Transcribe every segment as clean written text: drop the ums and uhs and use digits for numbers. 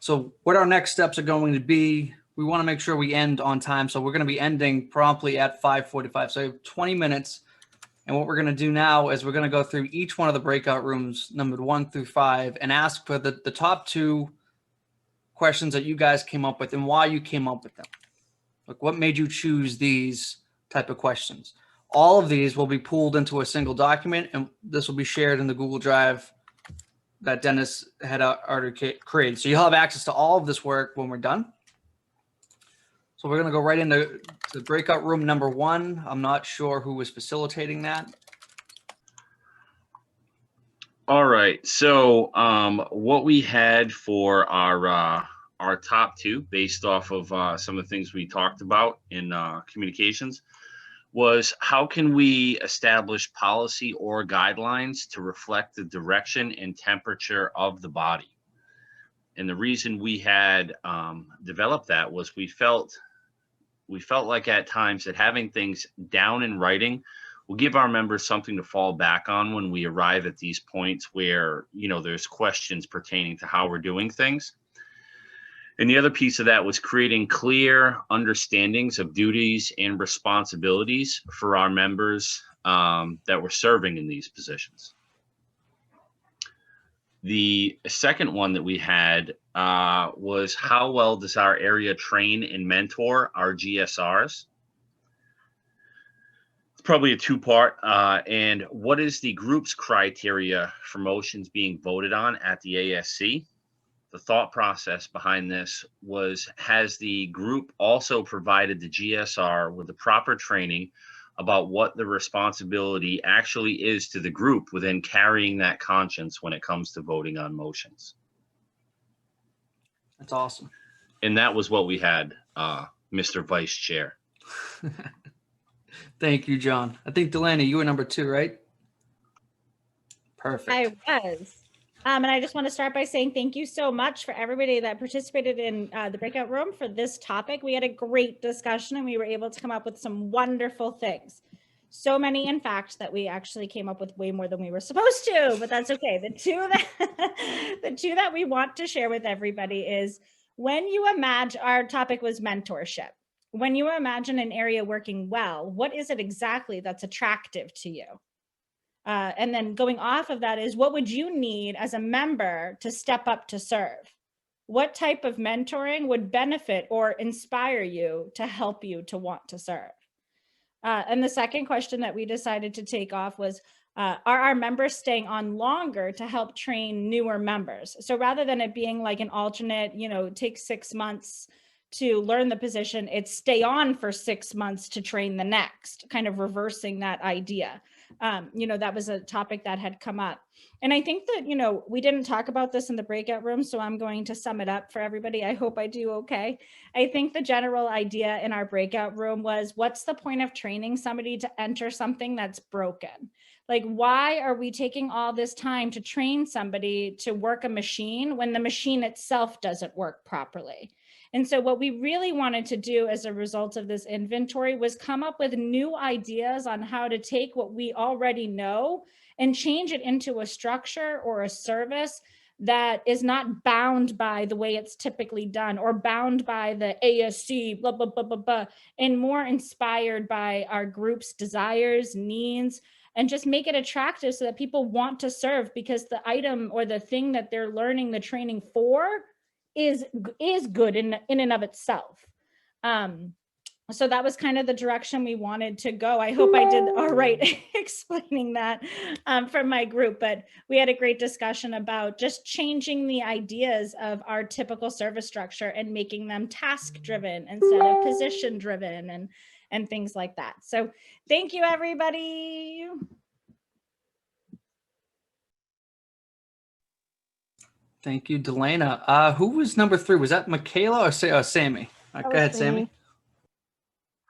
So what our next steps are going to be, we want to make sure we end on time. So we're going to be ending promptly at 5:45. So 20 minutes. And what we're going to do now is we're going to go through each one of the breakout rooms, numbered 1 through 5, and ask for the top 2 questions that you guys came up with and why you came up with them. Like, what made you choose these type of questions? All of these will be pooled into a single document, and this will be shared in the Google Drive that Dennis had already created. So you'll have access to all of this work when we're done. So we're going to go right into breakout room number 1. I'm not sure who was facilitating that. All right. So what we had for our top 2, based off of some of the things we talked about in communications, was how can we establish policy or guidelines to reflect the direction and temperature of the body. And the reason we had developed that was we felt like at times that having things down in writing will give our members something to fall back on when we arrive at these points where, you know, there's questions pertaining to how we're doing things. And the other piece of that was creating clear understandings of duties and responsibilities for our members that were serving in these positions. The second one that we had was how well does our area train and mentor our GSRs? It's probably a 2-part. And what is the group's criteria for motions being voted on at the ASC? The thought process behind this was, has the group also provided the GSR with the proper training about what the responsibility actually is to the group within carrying that conscience when it comes to voting on motions? That's awesome. And that was what we had, Mr. Vice Chair. Thank you, John. I think, Delaney, you were number 2, right? Perfect. I was. And I just want to start by saying thank you so much for everybody that participated in the breakout room for this topic. We had a great discussion and we were able to come up with some wonderful things. So many, in fact, that we actually came up with way more than we were supposed to, but that's okay. The two that we want to share with everybody is, when you imagine, our topic was mentorship. When you imagine an area working well, what is it exactly that's attractive to you? And then going off of that is, what would you need as a member to step up to serve? What type of mentoring would benefit or inspire you to help you to want to serve? And the second question that we decided to take off was, are our members staying on longer to help train newer members? So rather than it being like an alternate, you know, take 6 months to learn the position, it's stay on for 6 months to train the next, kind of reversing that idea. You know, that was a topic that had come up. And I think that, you know, we didn't talk about this in the breakout room, so I'm going to sum it up for everybody. I hope I do okay. I think the general idea in our breakout room was, what's the point of training somebody to enter something that's broken? Like, why are we taking all this time to train somebody to work a machine when the machine itself doesn't work properly? And so what we really wanted to do as a result of this inventory was come up with new ideas on how to take what we already know and change it into a structure or a service that is not bound by the way it's typically done, or bound by the ASC, blah, blah, blah, blah, blah, and more inspired by our group's desires, needs, and just make it attractive so that people want to serve, because the item or the thing that they're learning the training for is good in and of itself. So that was kind of the direction we wanted to go. I hope I did all right explaining that from my group, but we had a great discussion about just changing the ideas of our typical service structure and making them task driven instead of position driven and things like that. So thank you, everybody. Thank you, Delana. Who was number 3? Was that Michaela or Sammy? Go ahead, Sammy.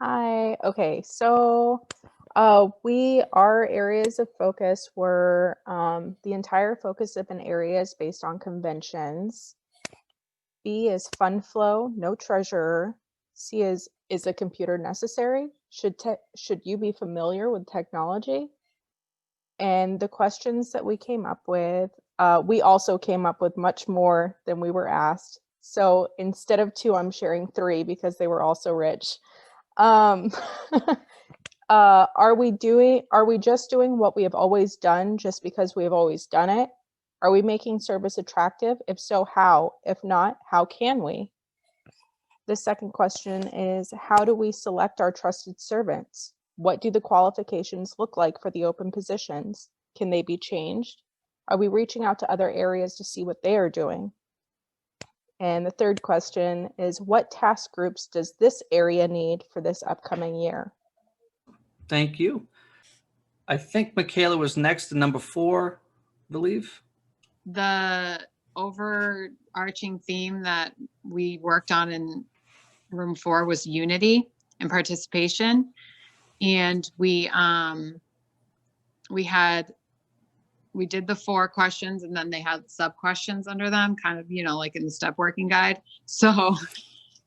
Hi. Okay. So our areas of focus were the entire focus of an area is based on conventions. B is fund flow, no treasurer. C is a computer necessary? Should you be familiar with technology? And the questions that we came up with, we also came up with much more than we were asked. So instead of 2, I'm sharing 3 because they were all so rich. Are we just doing what we have always done just because we have always done it? Are we making service attractive? If so, how? If not, how can we? The second question is, how do we select our trusted servants? What do the qualifications look like for the open positions? Can they be changed? Are we reaching out to other areas to see what they are doing? And the third question is, what task groups does this area need for this upcoming year? Thank you. I think Michaela was next to number 4, I believe. The overarching theme that we worked on in room 4 was unity and participation. And we did the 4 questions, and then they had sub questions under them, kind of, like in the step working guide. So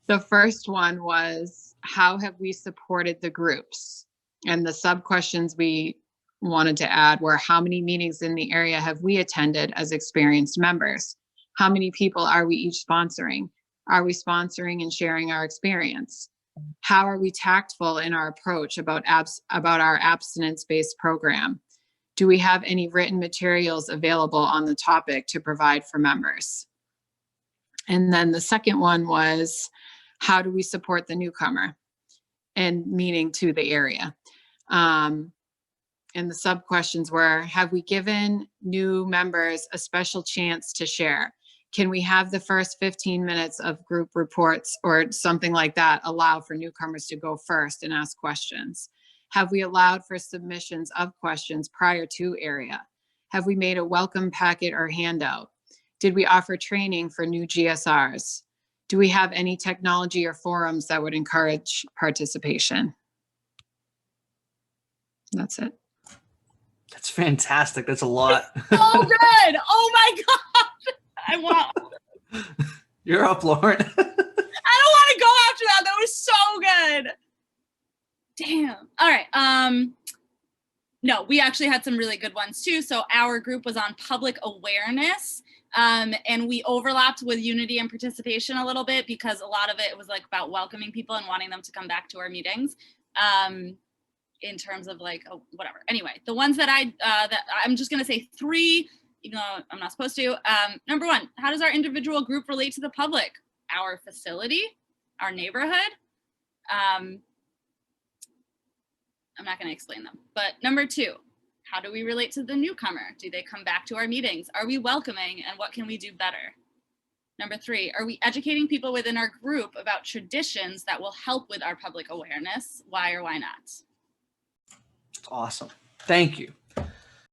the first one was, how have we supported the groups? And the sub questions we wanted to add were, how many meetings in the area have we attended as experienced members? How many people are we each sponsoring? Are we sponsoring and sharing our experience? How are we tactful in our approach about our abstinence-based program? Do we have any written materials available on the topic to provide for members? And then the second one was, how do we support the newcomer? And meaning to the area. And the sub questions were, have we given new members a special chance to share? Can we have the first 15 minutes of group reports or something like that allow for newcomers to go first and ask questions? Have we allowed for submissions of questions prior to area? Have we made a welcome packet or handout? Did we offer training for new GSRs? Do we have any technology or forums that would encourage participation? That's it. That's fantastic. That's a lot. So good. Oh my God. I want. You're up, Lauren. I don't want to go after that. That was so good. Damn. All right. No, we actually had some really good ones too. So our group was on public awareness. And we overlapped with unity and participation a little bit because a lot of it was like about welcoming people and wanting them to come back to our meetings. In terms of like, oh, whatever. Anyway, the ones that I'm just gonna say 3, even though I'm not supposed to. Number 1, how does our individual group relate to the public? Our facility, our neighborhood. I'm not gonna explain them. But number 2, how do we relate to the newcomer? Do they come back to our meetings? Are we welcoming, and what can we do better? Number 3, are we educating people within our group about traditions that will help with our public awareness? Why or why not? Awesome. Thank you.